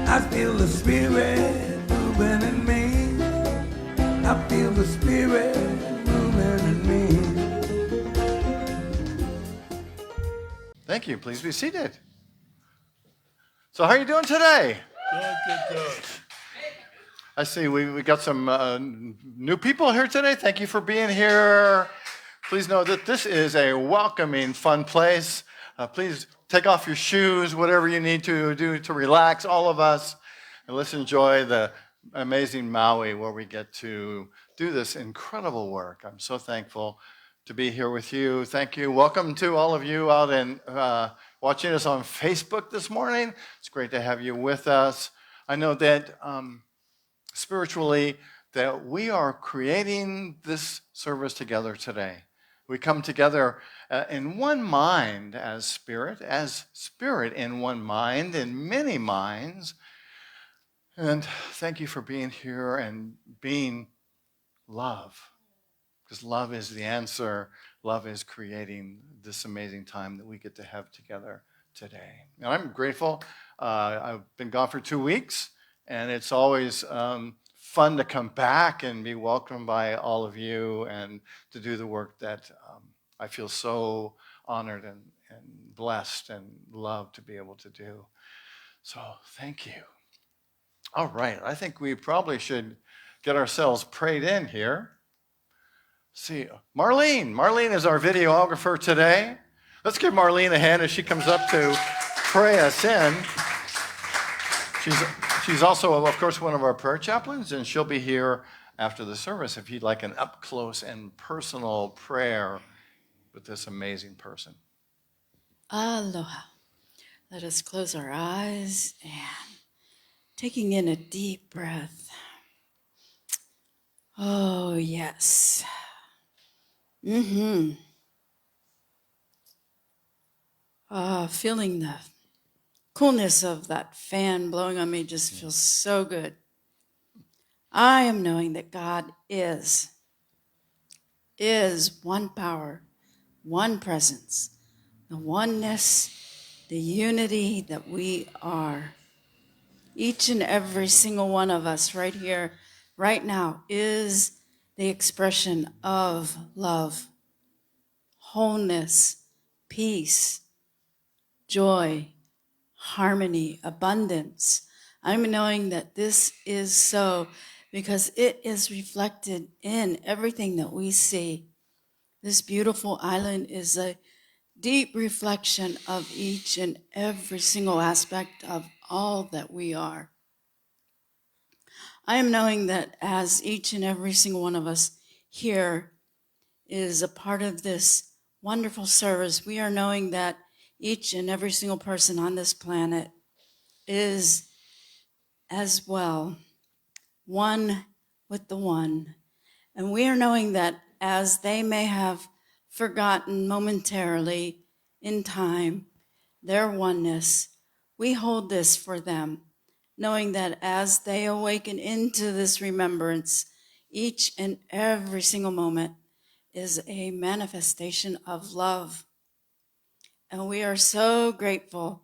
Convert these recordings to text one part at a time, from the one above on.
I feel the Spirit moving in me. I feel the Spirit moving in me. Thank you. Please be seated. So how are you doing today? Good. I see we got some new people here today. Thank you for being here. Please know that this is a welcoming, fun place. Please take off your shoes, whatever you need to do to relax, all of us. And let's enjoy the amazing Maui where we get to do this incredible work. I'm so thankful to be here with you. Thank you. Welcome to all of you out and watching us on Facebook this morning. It's great to have you with us. I know that spiritually that we are creating this service together today. We come together in one mind as spirit in one mind, in many minds. And thank you for being here and being love, because love is the answer. Love is creating this amazing time that we get to have together today. And I'm grateful. I've been gone for 2 weeks, and it's always fun to come back and be welcomed by all of you and to do the work that I feel so honored and blessed and loved to be able to do. So thank you. All right, I think we probably should get ourselves prayed in here. See, Marlene. Marlene is our videographer today. Let's give Marlene a hand as she comes up to pray us in. She's also, of course, one of our prayer chaplains, and she'll be here after the service if you'd like an up-close and personal prayer with this amazing person. Aloha. Let us close our eyes and taking in a deep breath. Oh, yes. Feeling the coolness of that fan blowing on me just feels so good. I am knowing that God is one power, one presence, the oneness, the unity that we are. Each and every single one of us right here, right now, is the expression of love, wholeness, peace, joy, harmony, abundance. I'm knowing that this is so because it is reflected in everything that we see. This beautiful island is a deep reflection of each and every single aspect of all that we are. I am knowing that as each and every single one of us here is a part of this wonderful service, we are knowing that each and every single person on this planet is as well one with the one. And we are knowing that as they may have forgotten momentarily in time their oneness, we hold this for them, knowing that as they awaken into this remembrance, each and every single moment is a manifestation of love. And we are so grateful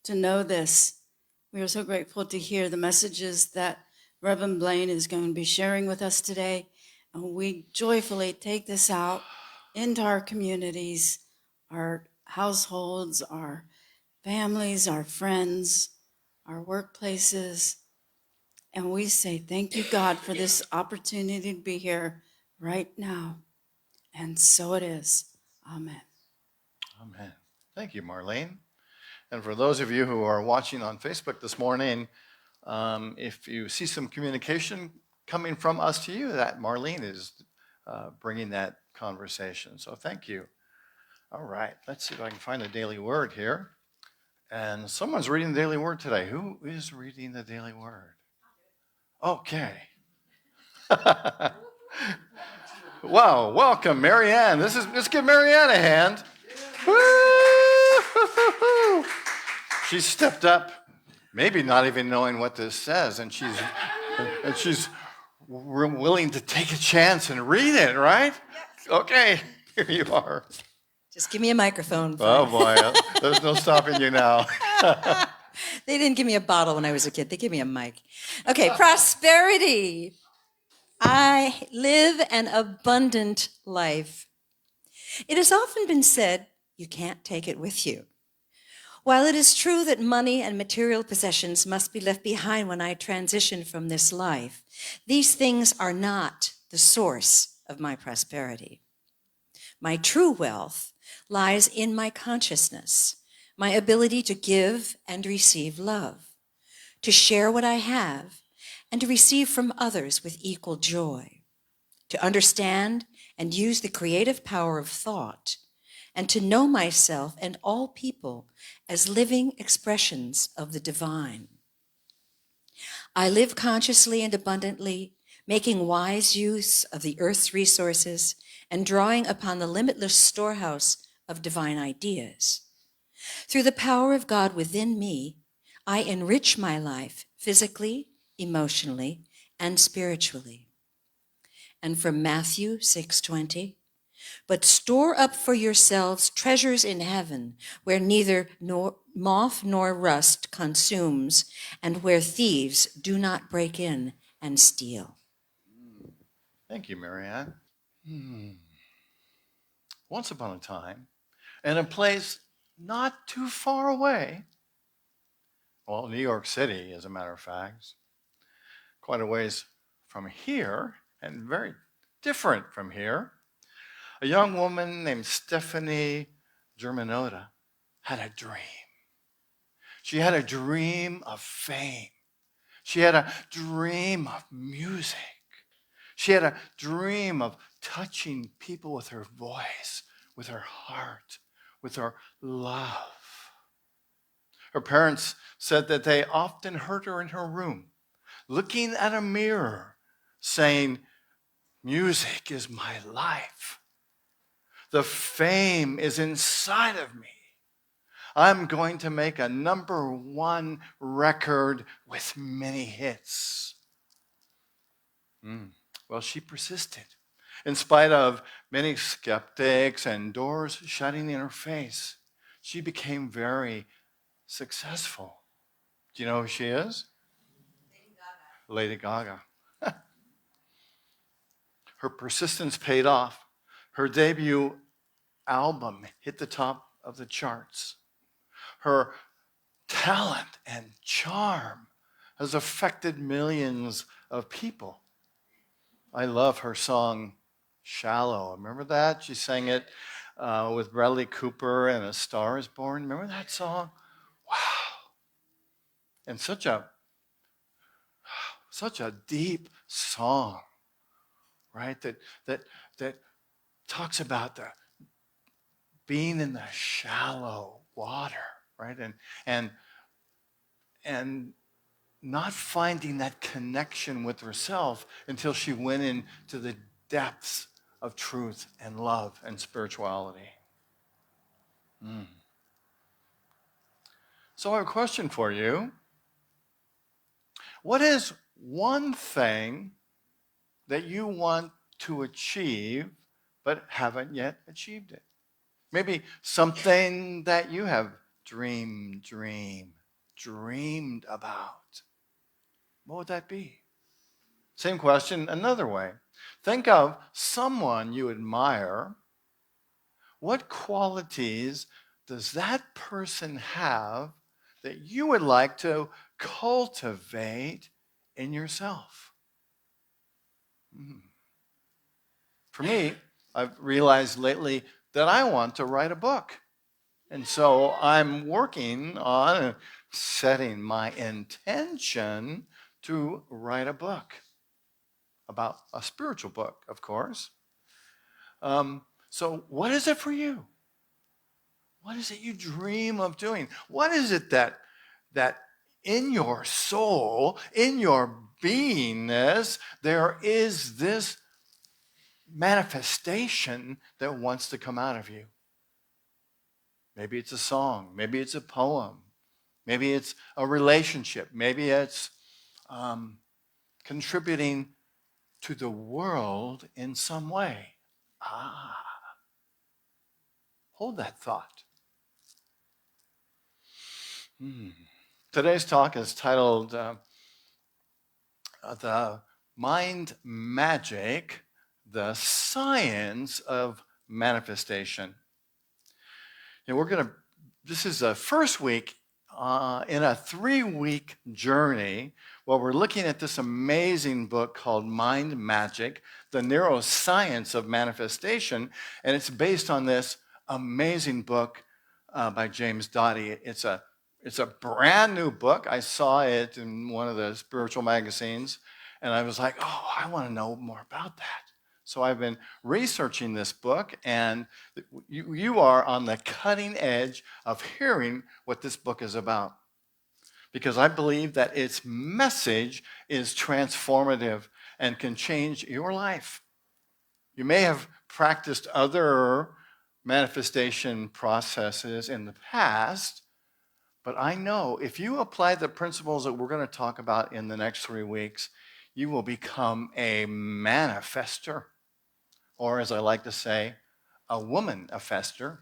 to know this. We are so grateful to hear the messages that Reverend Blaine is going to be sharing with us today. And we joyfully take this out into our communities, our households, our families, our friends, our workplaces. And we say, thank you, God, for this opportunity to be here right now. And so it is. Amen. Amen. Thank you, Marlene. And for those of you who are watching on Facebook this morning, if you see some communication coming from us to you, that Marlene is bringing that conversation. So thank you. All right, let's see if I can find the daily word here. And someone's reading the daily word today. Who is reading the daily word? Okay. Wow, welcome, Marianne. Let's give Marianne a hand. Woo! She stepped up, maybe not even knowing what this says, and she's willing to take a chance and read it, right? Yes. Okay, here you are. Just give me a microphone. Oh boy, there's no stopping you now. They didn't give me a bottle when I was a kid. They gave me a mic. Okay, prosperity. I live an abundant life. It has often been said, you can't take it with you. While it is true that money and material possessions must be left behind when I transition from this life, these things are not the source of my prosperity. My true wealth lies in my consciousness, my ability to give and receive love, to share what I have, and to receive from others with equal joy, to understand and use the creative power of thought, and to know myself and all people as living expressions of the divine. I live consciously and abundantly, making wise use of the earth's resources and drawing upon the limitless storehouse of divine ideas. Through the power of God within me, I enrich my life physically, emotionally, and spiritually. And from Matthew 6:20, but store up for yourselves treasures in heaven, where neither moth nor rust consumes, and where thieves do not break in and steal. Thank you, Marianne. Once upon a time, in a place not too far away, well, New York City, as a matter of fact, quite a ways from here and very different from here, a young woman named Stefanie Germanotta had a dream. She had a dream of fame. She had a dream of music. She had a dream of touching people with her voice, with her heart, with her love. Her parents said that they often heard her in her room, looking at a mirror, saying, music is my life. The fame is inside of me. I'm going to make a #1 record with many hits. Well, she persisted. In spite of many skeptics and doors shutting in her face, she became very successful. Do you know who she is? Lady Gaga. Her persistence paid off. Her debut album hit the top of the charts. Her talent and charm has affected millions of people. I love her song, Shallow. Remember that? She sang it with Bradley Cooper and A Star is Born. Remember that song? Wow. And such a deep song, right? That talks about the being in the shallow water, right? And not finding that connection with herself until she went into the depths of truth and love and spirituality. So I have a question for you. What is one thing that you want to achieve but haven't yet achieved it? Maybe something that you have dreamed about. What would that be? Same question another way. Think of someone you admire. What qualities does that person have that you would like to cultivate in yourself? For me, I've realized lately that I want to write a book. And so I'm working on setting my intention to write a book about a spiritual book, of course. So what is it for you? What is it you dream of doing? What is it that in your soul, in your beingness, there is this manifestation that wants to come out of you? Maybe it's a song. Maybe it's a poem. Maybe it's a relationship. Maybe it's contributing to the world in some way. Hold that thought. Today's talk is titled The Mind Magic, the Science of Manifestation. And this is the first week in a 3-week journey where we're looking at this amazing book called Mind Magic, the Neuroscience of Manifestation. And it's based on this amazing book by James Doty. It's a brand new book. I saw it in one of the spiritual magazines, and I was like, oh, I want to know more about that. So I've been researching this book, and you are on the cutting edge of hearing what this book is about. Because I believe that its message is transformative and can change your life. You may have practiced other manifestation processes in the past, but I know if you apply the principles that we're going to talk about in the next 3 weeks, you will become a manifester. Or as I like to say, a woman-fester.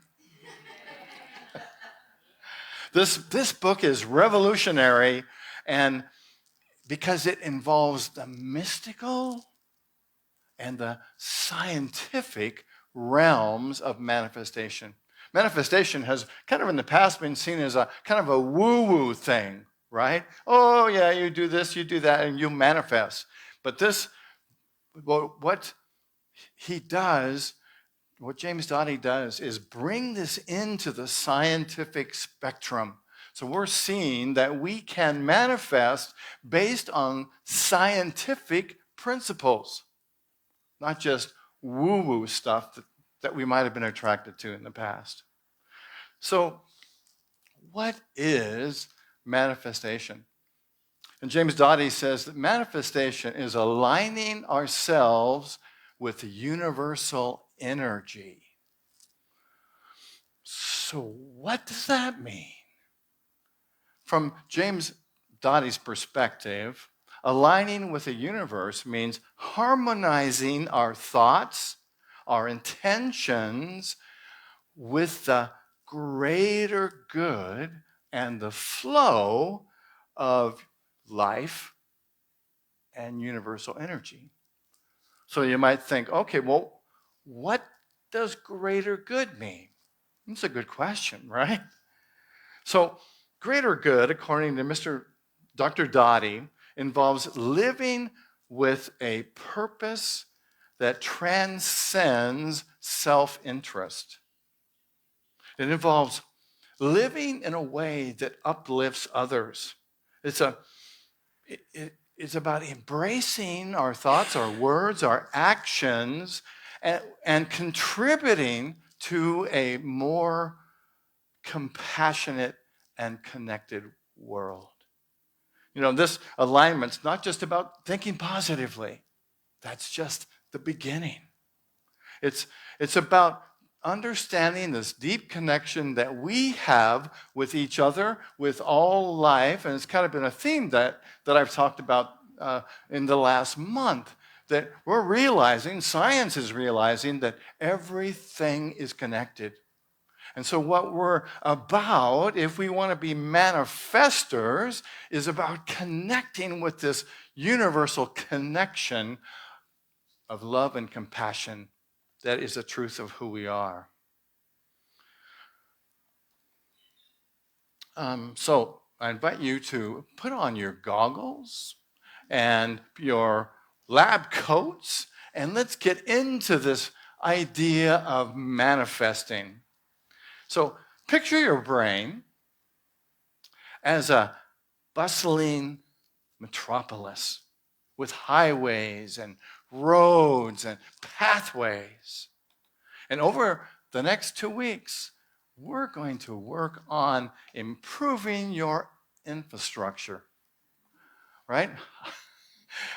This book is revolutionary, and because it involves the mystical and the scientific realms of manifestation. Manifestation has kind of in the past been seen as a kind of a woo-woo thing, right? Oh yeah, you do this, you do that, and you manifest. But what James Doty does is bring this into the scientific spectrum. So we're seeing that we can manifest based on scientific principles, not just woo-woo stuff that we might have been attracted to in the past. So what is manifestation? And James Doty says that manifestation is aligning ourselves with universal energy. So what does that mean? From James Doty's perspective, aligning with the universe means harmonizing our thoughts, our intentions with the greater good and the flow of life and universal energy. So you might think, okay, well, what does greater good mean? That's a good question, right? So greater good, according to Dr. Doty, involves living with a purpose that transcends self-interest. It involves living in a way that uplifts others. It's about embracing our thoughts, our words, our actions, and contributing to a more compassionate and connected world. You know, this alignment's not just about thinking positively. That's just the beginning. It's about understanding this deep connection that we have with each other, with all life, and it's kind of been a theme that I've talked about in the last month, that we're realizing, science is realizing, that everything is connected. And so what we're about, if we want to be manifestors, is about connecting with this universal connection of love and compassion that is the truth of who we are. So I invite you to put on your goggles and your lab coats, and let's get into this idea of manifesting. So picture your brain as a bustling metropolis with highways and roads and pathways. And over the next 2 weeks, we're going to work on improving your infrastructure, right?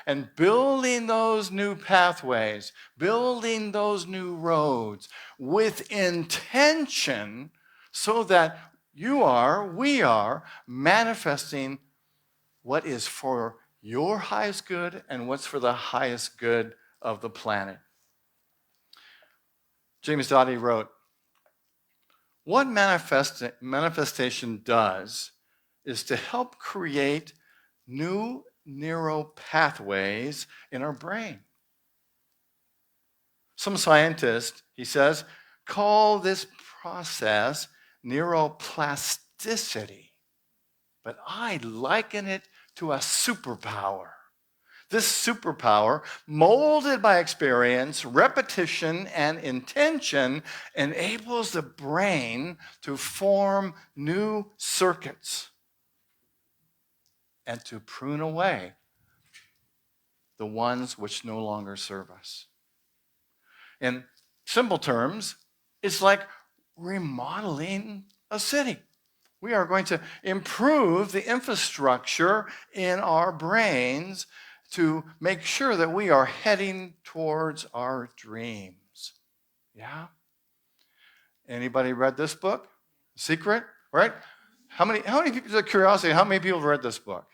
And building those new pathways, building those new roads with intention so that we are manifesting what is for your highest good and what's for the highest good of the planet. James Doty wrote, "What manifestation does is to help create new neural pathways in our brain. Some scientists, he says, call this process neuroplasticity, but I liken it to a superpower. This superpower, molded by experience, repetition, and intention, enables the brain to form new circuits and to prune away the ones which no longer serve us. In simple terms, it's like remodeling a city. We are going to improve the infrastructure in our brains to make sure that we are heading towards our dreams. Yeah? Anybody read this book? Secret, right? How many people, just curiosity, how many people have read this book?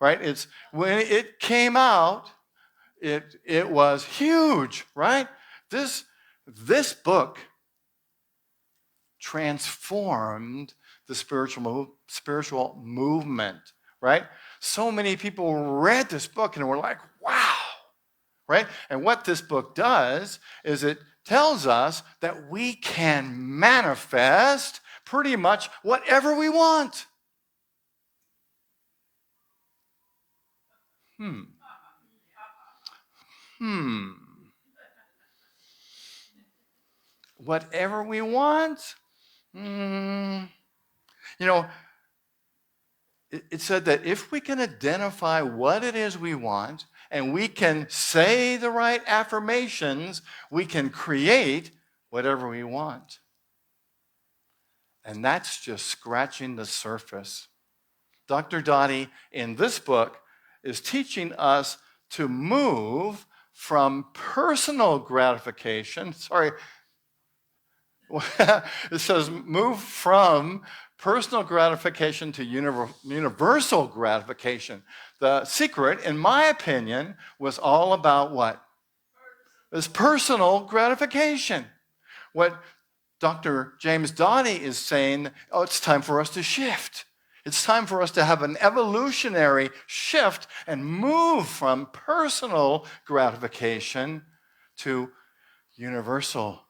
Right? It's when it came out, it was huge, right? This book transformed the spiritual movement, right? So many people read this book and were like, wow, right? And what this book does is it tells us that we can manifest pretty much whatever we want. Whatever we want? You know, it said that if we can identify what it is we want and we can say the right affirmations, we can create whatever we want. And that's just scratching the surface. Dr. Dottie, in this book, is teaching us to move from personal gratification, it says move from personal gratification to universal gratification. The secret, in my opinion, was all about what? This personal gratification. What Dr. James Dottie is saying, it's time for us to shift. It's time for us to have an evolutionary shift and move from personal gratification to universal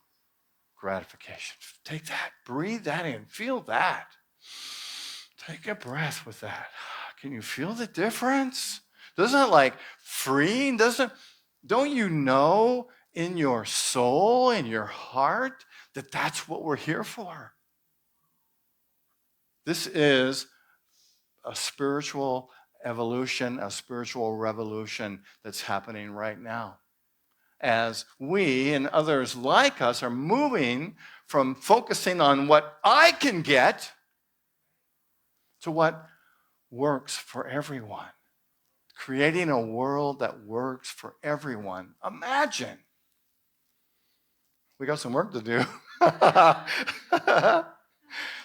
gratification. Take that, breathe that in, feel that. Take a breath with that. Can you feel the difference? Doesn't it like freeing? Don't you know in your soul, in your heart, that that's what we're here for? This is a spiritual evolution, a spiritual revolution that's happening right now. As we and others like us are moving from focusing on what I can get to what works for everyone. Creating a world that works for everyone. Imagine. We got some work to do.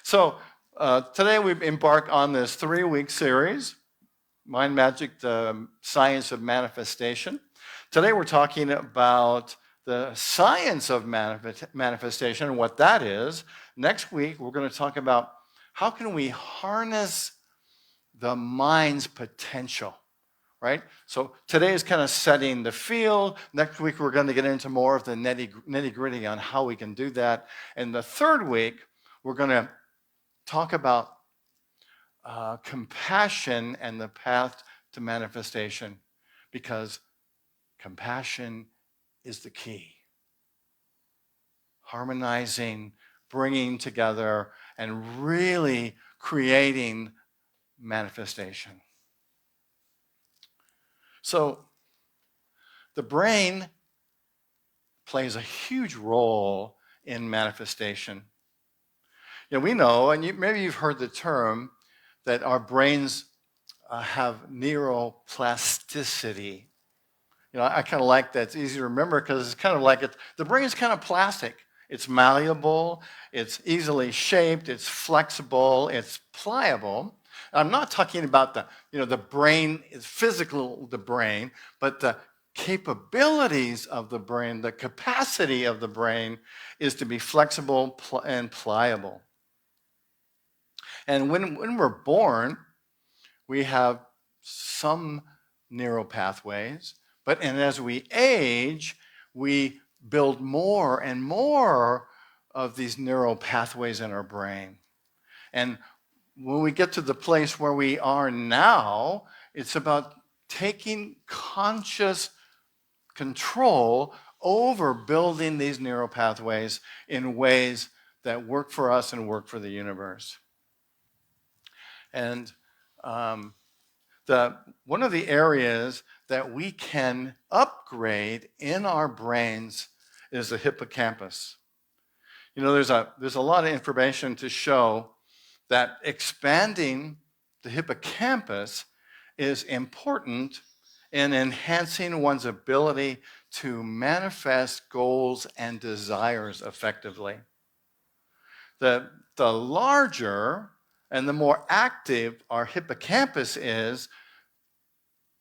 So today we embark on this 3-week series, Mind Magic, the Science of Manifestation. Today we're talking about the science of manifestation and what that is. Next week we're going to talk about how can we harness the mind's potential, right? So today is kind of setting the field. Next week we're going to get into more of the nitty-gritty on how we can do that. And the third week we're going to talk about compassion and the path to manifestation, because compassion is the key. Harmonizing, bringing together, and really creating manifestation. So the brain plays a huge role in manifestation. You know, we know, and maybe you've heard the term, that our brains have neuroplasticity. You know, I kind of like that. It's easy to remember because it's kind of like the brain is kind of plastic. It's malleable, it's easily shaped, it's flexible, it's pliable. I'm not talking about the brain, physical the brain, but the capabilities of the brain, the capacity of the brain is to be flexible and pliable. And when we're born, we have some neural pathways, and as we age, we build more and more of these neural pathways in our brain. And when we get to the place where we are now, it's about taking conscious control over building these neural pathways in ways that work for us and work for the universe. And one of the areas that we can upgrade in our brains is the hippocampus. You know, there's a lot of information to show that expanding the hippocampus is important in enhancing one's ability to manifest goals and desires effectively. The larger and the more active our hippocampus is,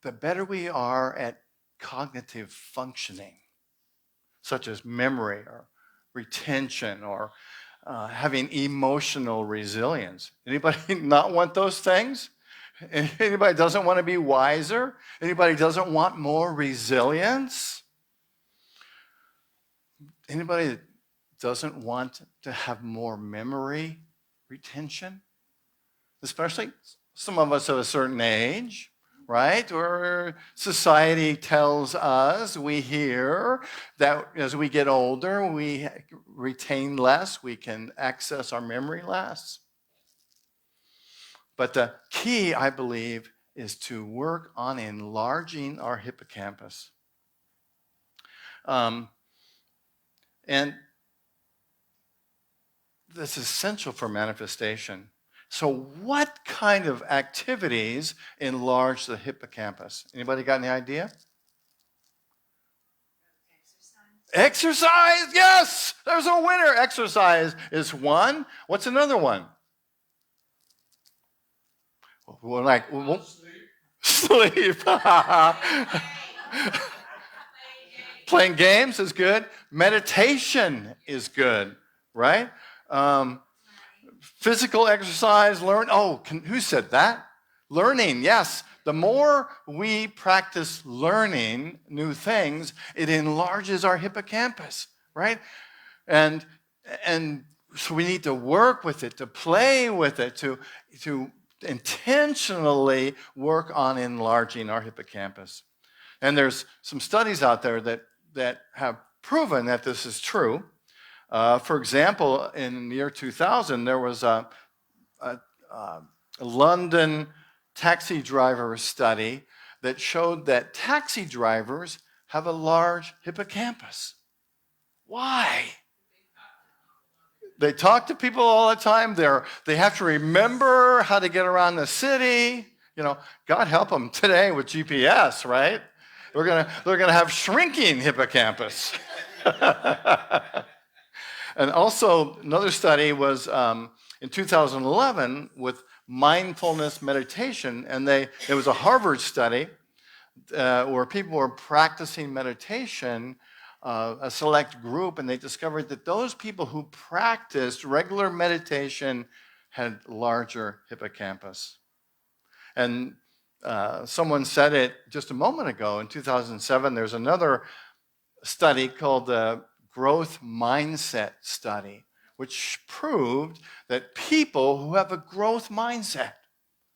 the better we are at cognitive functioning, such as memory or retention or having emotional resilience. Anybody not want those things? Anybody doesn't want to be wiser? Anybody doesn't want more resilience? Anybody that doesn't want to have more memory retention? Especially some of us of a certain age, right? Or society tells us, we hear that as we get older, we retain less, we can access our memory less. But the key, I believe, is to work on enlarging our hippocampus. And this is essential for manifestation. So what kind of activities enlarge the hippocampus? Anybody got any idea? Exercise, yes! There's a winner. Exercise is one. What's another one? Like sleep. Playing games is good. Meditation is good, right? Physical exercise, who said that? Learning, yes. The more we practice learning new things, it enlarges our hippocampus, right? And so we need to work with it, to play with it, to intentionally work on enlarging our hippocampus. And there's some studies out there that have proven that this is true. For example, in the year 2000, there was a London taxi driver study that showed that taxi drivers have a large hippocampus. Why? They talk to people all the time. They have to remember how to get around the city. You know, God help them today with GPS, right? They're gonna have shrinking hippocampus. And also, another study was in 2011 with mindfulness meditation, and it was a Harvard study where people were practicing meditation, a select group, and they discovered that those people who practiced regular meditation had larger hippocampus. And someone said it just a moment ago. In 2007, there's another study called the growth mindset study, which proved that people who have a growth mindset,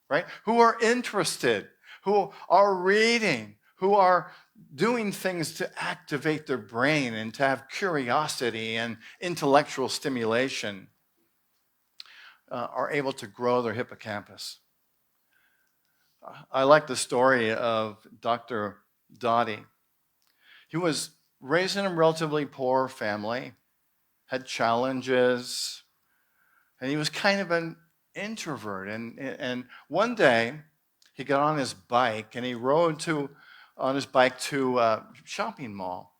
right, who are interested, who are reading, who are doing things to activate their brain and to have curiosity and intellectual stimulation, are able to grow their hippocampus. I like the story of Dr. Dottie. He was raised in a relatively poor family, had challenges, and he was kind of an introvert. And one day, he got on his bike and he rode on his bike to a shopping mall.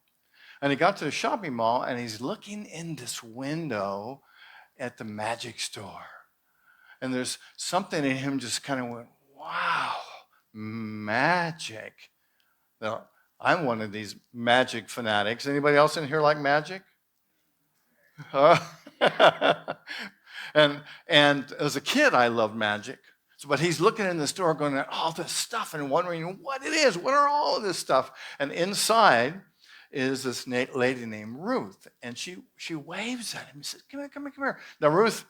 And he got to the shopping mall and he's looking in this window at the magic store. And there's something in him just kind of went, wow, magic. Now, I'm one of these magic fanatics. Anybody else in here like magic? And as a kid, I loved magic. So, but he's looking in the store going at all this stuff and wondering what it is. What are all of this stuff? And inside is this lady named Ruth. And she waves at him and says, come here, come here, come here. Now, Ruth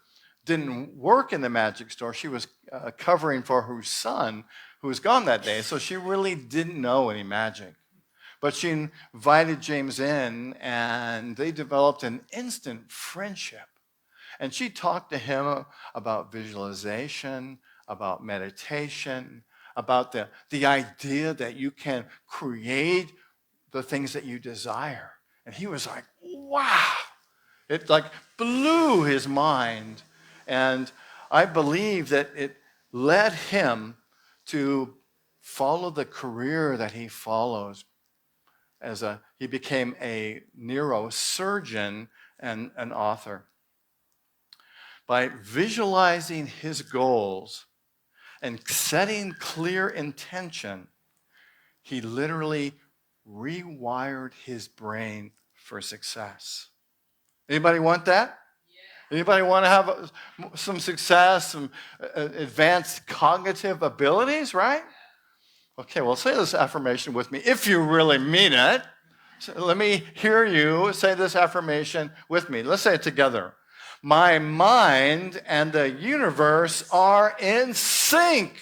didn't work in the magic store. She was covering for her son who was gone that day. So she really didn't know any magic. But she invited James in, and they developed an instant friendship. And she talked to him about visualization, about meditation, about the idea that you can create the things that you desire. And he was like, wow. It like blew his mind. And I believe that it led him to follow the career that he follows. He became a neurosurgeon and an author. By visualizing his goals and setting clear intention, he literally rewired his brain for success. Anybody want that? Yeah. Anybody want to have some success, some advanced cognitive abilities, right? Okay, well, say this affirmation with me if you really mean it. So let me hear you say this affirmation with me. Let's say it together. My mind and the universe are in sync,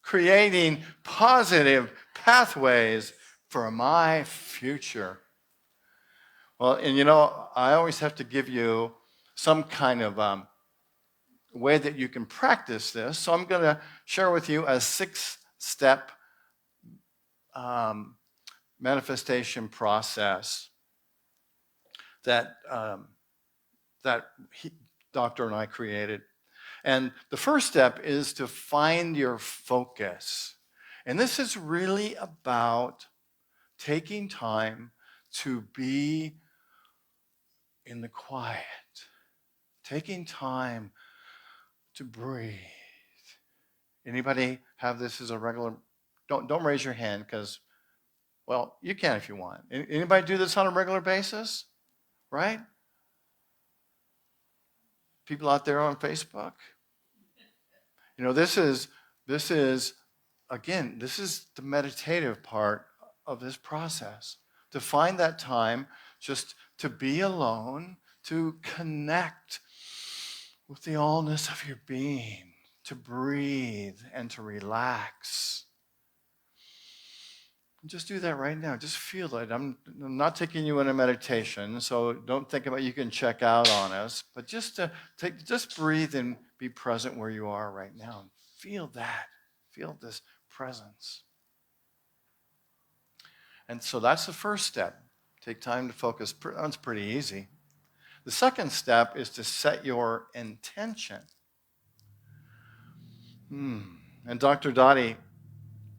creating positive pathways for my future. Well, and I always have to give you some kind of way that you can practice this. So I'm going to share with you a 6-step manifestation process that Doctor and I created. And the first step is to find your focus. And this is really about taking time to be in the quiet, taking time to breathe. Anybody have this as a regular? Don't raise your hand because, well, you can if you want. Anybody do this on a regular basis? Right? People out there on Facebook? This is again, this is the meditative part of this process. To find that time just to be alone, to connect with the allness of your being, to breathe and to relax. Just do that right now. Just feel it. I'm not taking you in a meditation, so don't think about you can check out on us, but just breathe and be present where you are right now. And feel that. Feel this presence. And so that's the first step. Take time to focus. That's pretty easy. The second step is to set your intention. And Dr. Dottie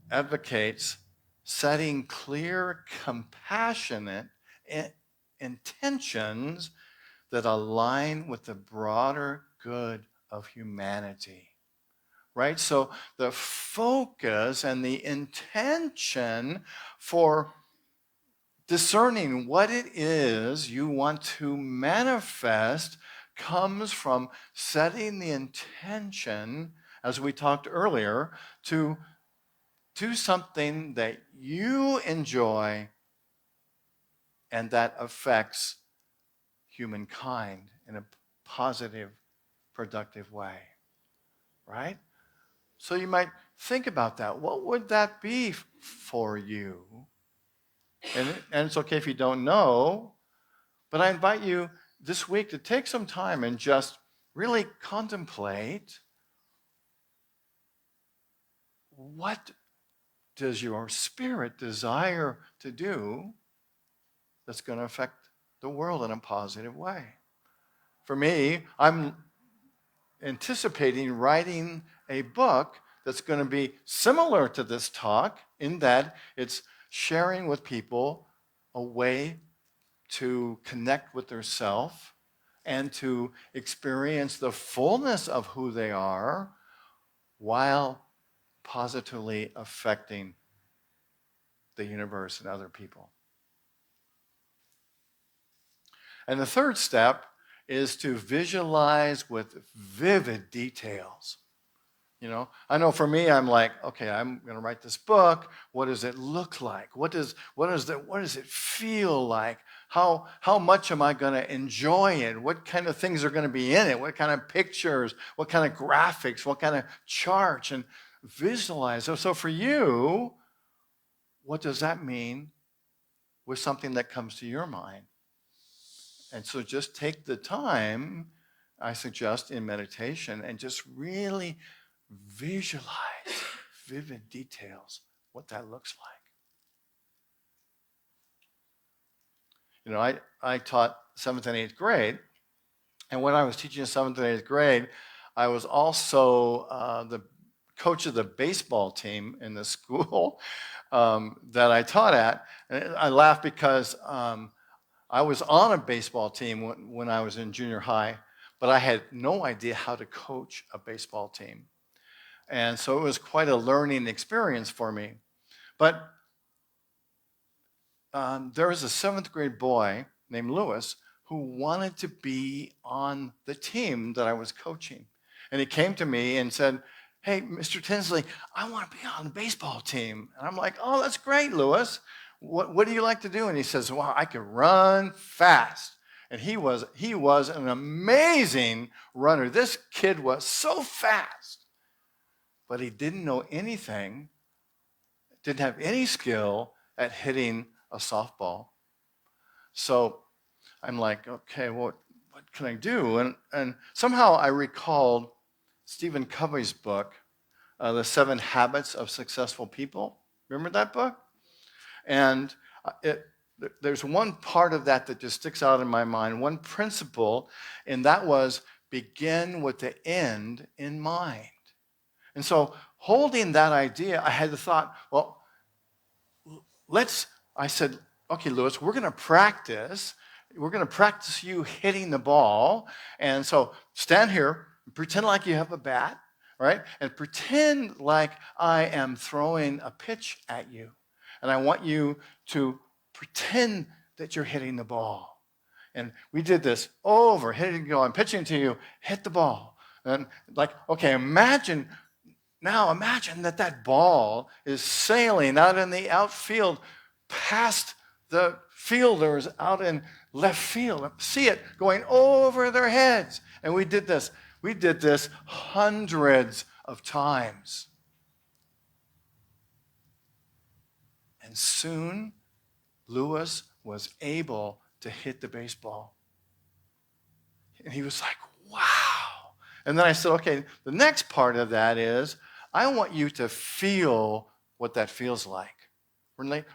advocates setting clear, compassionate intentions that align with the broader good of humanity. Right? So the focus and the intention for discerning what it is you want to manifest comes from setting the intention, as we talked earlier, to do something that you enjoy and that affects humankind in a positive, productive way. Right? So you might think about that. What would that be for you? And it's okay if you don't know, but I invite you this week to take some time and just really contemplate, what does your spirit desire to do that's going to affect the world in a positive way? For me, I'm anticipating writing a book that's going to be similar to this talk in that it's sharing with people a way to connect with their self and to experience the fullness of who they are while positively affecting the universe and other people. And the third step is to visualize with vivid details. I know for me, I'm like, okay, I'm going to write this book. What does it look like? What does it feel like? How much am I going to enjoy it? What kind of things are going to be in it? What kind of pictures? What kind of graphics? What kind of charts? And visualize. So for you, what does that mean with something that comes to your mind? And so just take the time, I suggest, in meditation and just really visualize vivid details, what that looks like. I taught 7th and 8th grade, and when I was teaching 7th and 8th grade, I was also the coach of the baseball team in the school that I taught at. And I laugh because I was on a baseball team when I was in junior high, but I had no idea how to coach a baseball team. And so it was quite a learning experience for me. But there was a 7th grade boy named Lewis who wanted to be on the team that I was coaching. And he came to me and said, "Hey, Mr. Tinsley, I want to be on the baseball team." And I'm like, "Oh, that's great, Lewis. What do you like to do?" And he says, "Well, I can run fast." And he was an amazing runner. This kid was so fast. But he didn't know anything, didn't have any skill at hitting a softball. So I'm like, okay, what can I do? And somehow I recalled Stephen Covey's book, The 7 Habits of Successful People. Remember that book? And there's one part of that just sticks out in my mind, one principle, and that was begin with the end in mind. And so holding that idea, I had the thought, well, I said, okay, Lewis, we're going to practice. We're going to practice you hitting the ball. And so stand here, pretend like you have a bat, right? And pretend like I am throwing a pitch at you. And I want you to pretend that you're hitting the ball. And we did this over, I'm pitching to you, hit the ball. And like, okay, imagine that ball is sailing out in the outfield past the fielders out in left field. See it going over their heads. And we did this hundreds of times. And soon, Lewis was able to hit the baseball. And he was like, wow. And then I said, okay, the next part of that is, I want you to feel what that feels like. Right?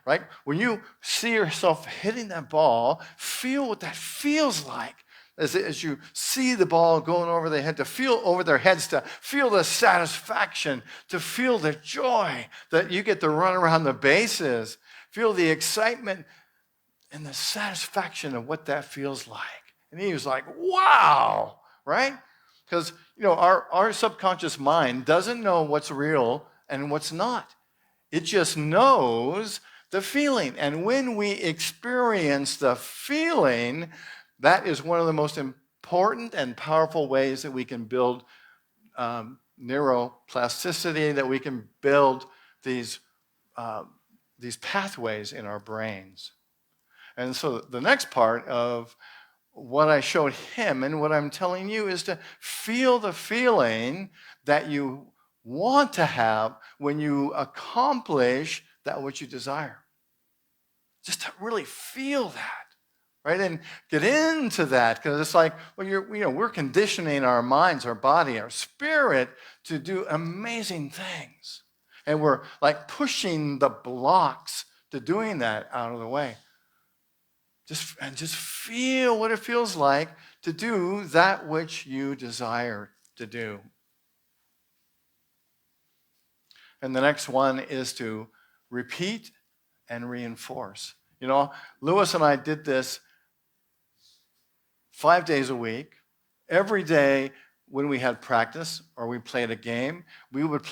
When you see yourself hitting that ball, feel what that feels like. As you see the ball going over their head, to feel over their heads, to feel the satisfaction, to feel the joy that you get to run around the bases, feel the excitement and the satisfaction of what that feels like. And he was like, wow, right? Because, our subconscious mind doesn't know what's real and what's not. It just knows the feeling. And when we experience the feeling, that is one of the most important and powerful ways that we can build neuroplasticity, that we can build these pathways in our brains. And so the next part of what I showed him and what I'm telling you is to feel the feeling that you want to have when you accomplish that which you desire. Just to really feel that, right? And get into that, because it's like, we're conditioning our minds, our body, our spirit to do amazing things. And we're like pushing the blocks to doing that out of the way. Just feel what it feels like to do that which you desire to do. And the next one is to repeat and reinforce. Lewis and I did this 5 days a week. Every day when we had practice or we played a game, we would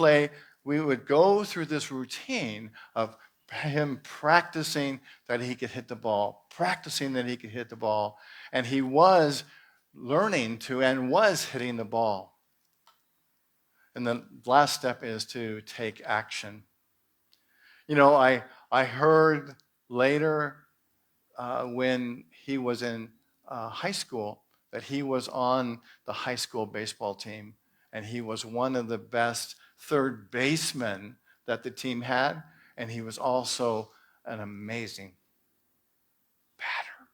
go through this routine of him practicing that he could hit the ball, practicing that he could hit the ball. And he was learning to and was hitting the ball. And the last step is to take action. You know, I heard later when he was in high school that he was on the high school baseball team, and he was one of the best third basemen that the team had, and he was also an amazing batter.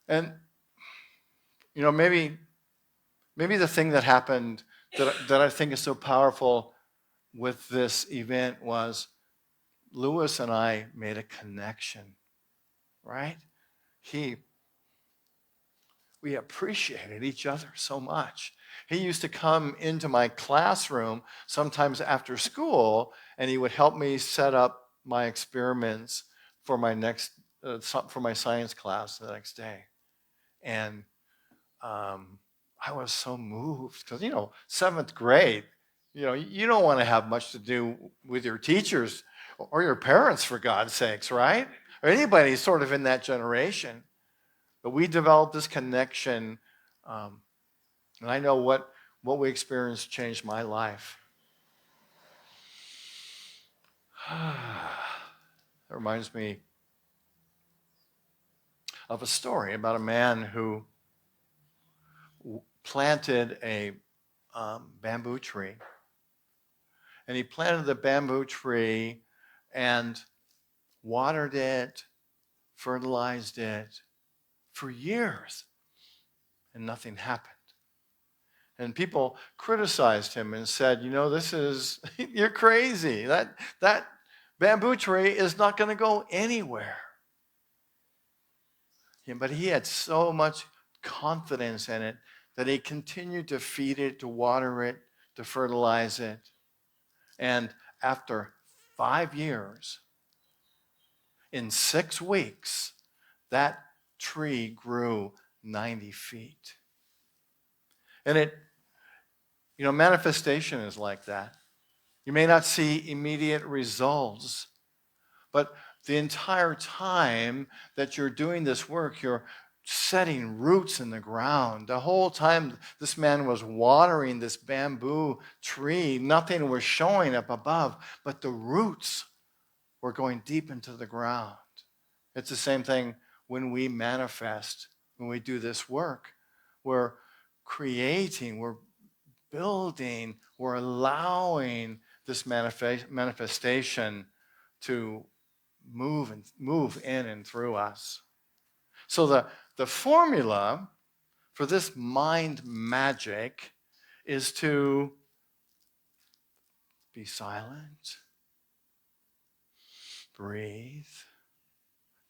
And you know, maybe the thing that happened that I think is so powerful with this event was Lewis and I made a connection, right? We appreciated each other so much. He used to come into my classroom sometimes after school, and he would help me set up my experiments for my for my science class the next day. And I was so moved because, you know, seventh grade, you know, you don't want to have much to do with your teachers or your parents, for God's sakes, right? Or anybody sort of in that generation. But we developed this connection, and I know what we experienced changed my life. It reminds me of a story about a man who planted a bamboo tree. And he planted the bamboo tree and watered it, fertilized it for years, and nothing happened. And people criticized him and said, you know, you're crazy. That bamboo tree is not going to go anywhere. Yeah, but he had so much confidence in it that he continued to feed it, to water it, to fertilize it. And after 5 years, in 6 weeks, that tree grew 90 feet. And manifestation is like that. You may not see immediate results, but the entire time that you're doing this work, you're setting roots in the ground. The whole time this man was watering this bamboo tree, nothing was showing up above, but the roots were going deep into the ground. It's the same thing when we manifest, when we do this work. We're creating, we're building, we're allowing this manifestation to move in and through us. So the formula for this mind magic is to be silent, breathe,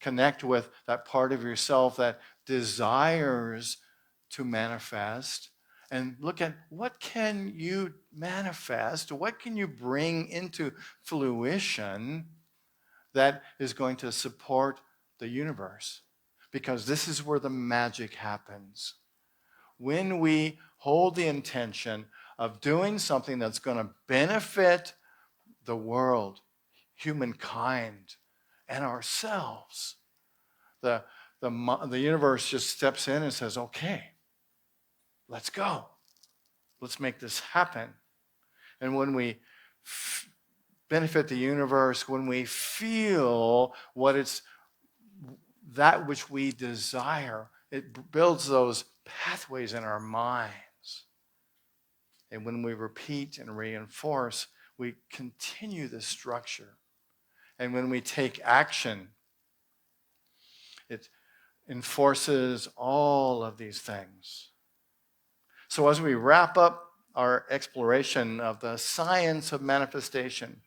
connect with that part of yourself that desires to manifest, and look at what can you manifest, what can you bring into fruition that is going to support the universe. Because this is where the magic happens. When we hold the intention of doing something that's going to benefit the world, humankind, and ourselves, the universe just steps in and says, okay, let's go. Let's make this happen. And when we benefit the universe, when we feel that which we desire, it builds those pathways in our minds. And when we repeat and reinforce, we continue the structure. And when we take action, it enforces all of these things. So as we wrap up our exploration of the science of manifestation,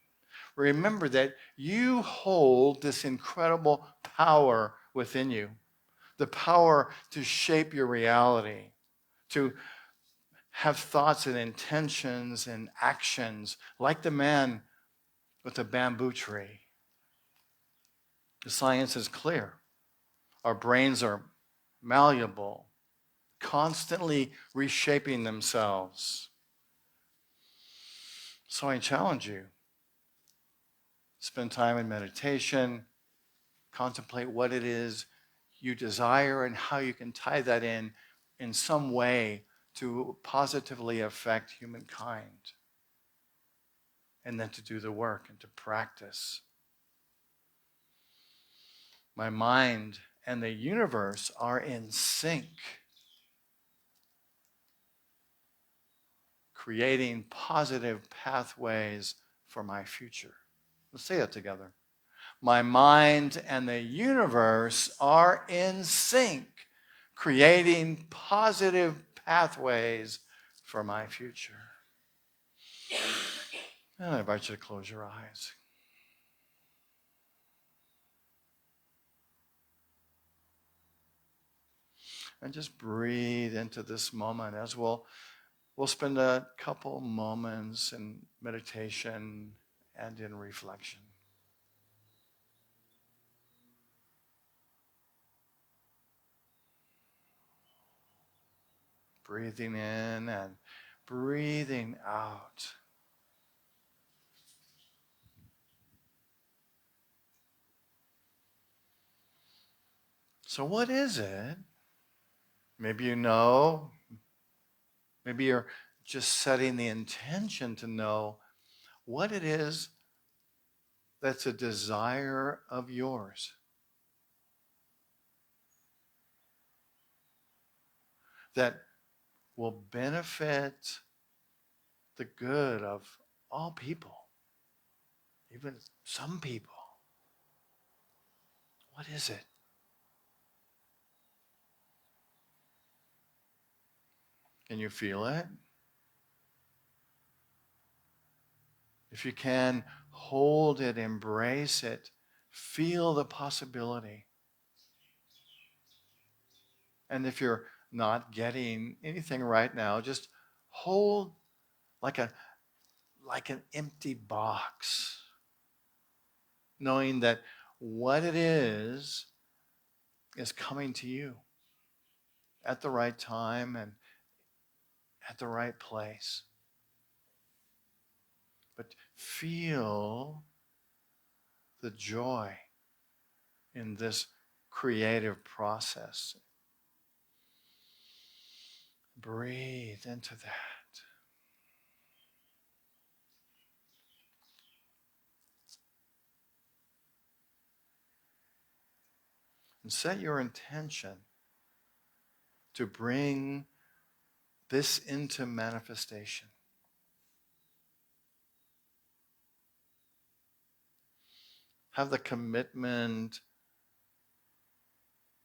remember that you hold this incredible power within you, the power to shape your reality, to have thoughts and intentions and actions like the man with the bamboo tree. The science is clear. Our brains are malleable, constantly reshaping themselves. So I challenge you, spend time in meditation, contemplate what it is you desire and how you can tie that in some way to positively affect humankind. And then to do the work and to practice. My mind and the universe are in sync, creating positive pathways for my future. Let's say that together. My mind and the universe are in sync, creating positive pathways for my future. And I invite you to close your eyes. And just breathe into this moment as we'll spend a couple moments in meditation and in reflection. Breathing in and breathing out. So what is it? Maybe you know. Maybe you're just setting the intention to know what it is that's a desire of yours. That will benefit the good of all people, even some people. What is it? Can you feel it? If you can, hold it, embrace it, feel the possibility. And if you're not getting anything right now, just hold like an empty box, knowing that what it is coming to you at the right time and at the right place. But feel the joy in this creative process. Breathe into that. And set your intention to bring this into manifestation. Have the commitment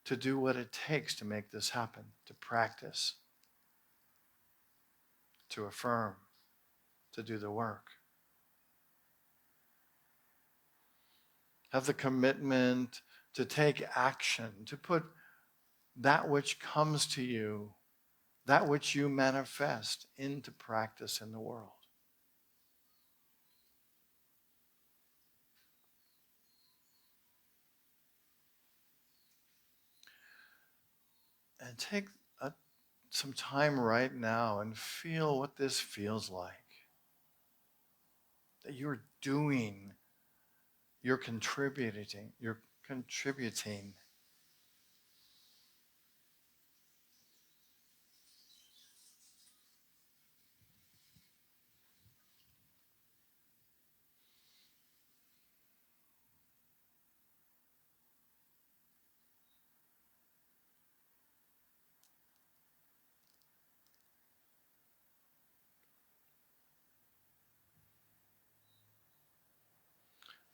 to do what it takes to make this happen, to practice, to affirm, to do the work. Have the commitment to take action, to put that which comes to you, that which you manifest, into practice in the world. And take some time right now and feel what this feels like. That you're doing, you're contributing.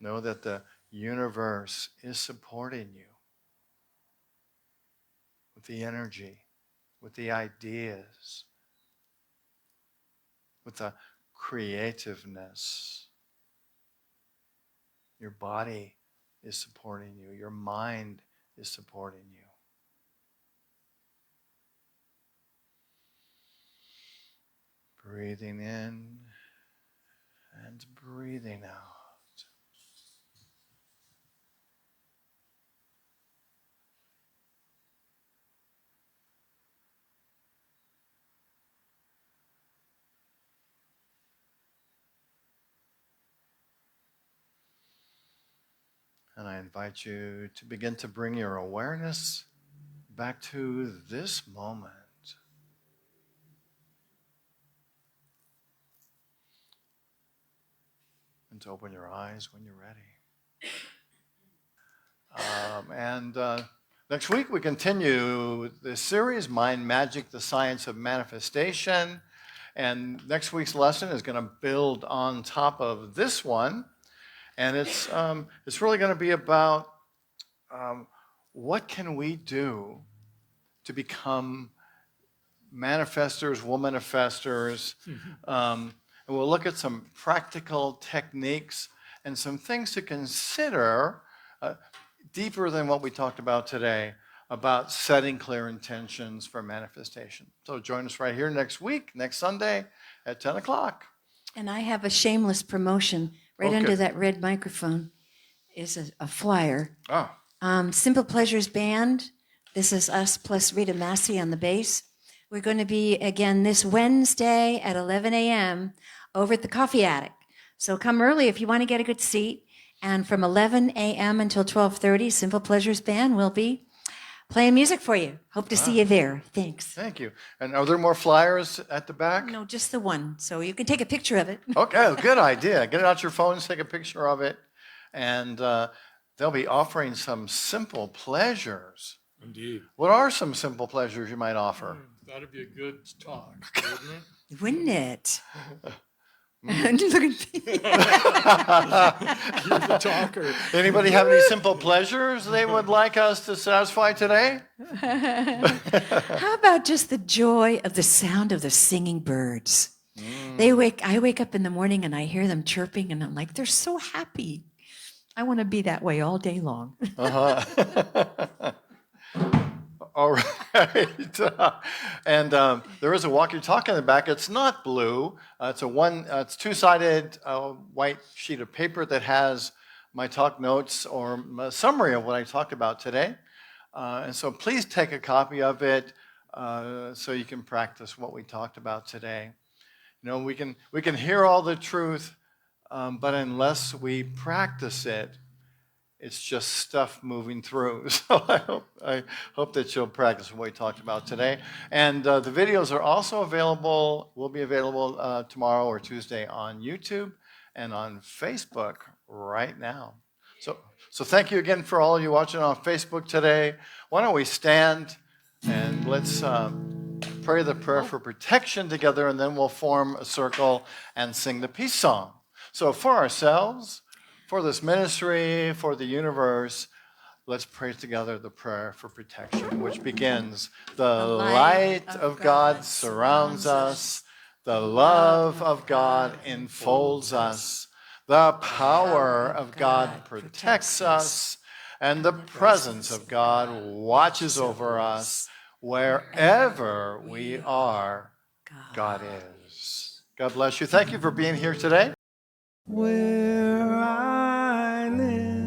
Know that the universe is supporting you with the energy, with the ideas, with the creativeness. Your body is supporting you. Your mind is supporting you. Breathing in and breathing out. And I invite you to begin to bring your awareness back to this moment. And to open your eyes when you're ready. Next week we continue the series, Mind Magic, the Science of Manifestation. And next week's lesson is going to build on top of this one. And it's really going to be about what can we do to become manifestors, womanifestors. And we'll look at some practical techniques and some things to consider deeper than what we talked about today about setting clear intentions for manifestation. So join us right here next week, next Sunday at 10 o'clock. And I have a shameless promotion. Right under that red microphone is a flyer. Oh. Simple Pleasures Band. This is us plus Rita Massey on the bass. We're going to be, again, this Wednesday at 11 a.m. over at the Coffee Attic. So come early if you want to get a good seat. And from 11 a.m. until 12:30, Simple Pleasures Band will be playing music for you. Hope to see you there. Thanks. Thank you. And are there more flyers at the back? No, just the one. So you can take a picture of it. Okay, good idea. Get it out your phones, take a picture of it. And they'll be offering some simple pleasures. Indeed. What are some simple pleasures you might offer? That'd be a good talk, wouldn't it? Wouldn't it? Just look at me. You're the talker. Anybody have any simple pleasures they would like us to satisfy today? How about just the joy of the sound of the singing birds? I wake up in the morning and I hear them chirping and I'm like, they're so happy. I want to be that way all day long. All right. And there is a walkie-talkie in the back. It's not blue. It's two-sided white sheet of paper that has my talk notes or a summary of what I talked about today. And so please take a copy of it so you can practice what we talked about today. You know, we can hear all the truth, but unless we practice it, it's just stuff moving through. So I hope that you'll practice what we talked about today. And the videos are also available, will be available tomorrow or Tuesday on YouTube and on Facebook right now. So thank you again for all of you watching on Facebook today. Why don't we stand and let's pray the prayer for protection together, and then we'll form a circle and sing the peace song. So for ourselves, for this ministry, for the universe, let's pray together the prayer for protection, which begins, the light of God surrounds us, the love of God enfolds us, the power of God protects us, and the presence of God watches over us. Wherever we are, God is. God bless you. Thank you for being here today. Where I live,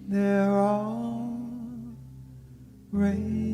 there are rain.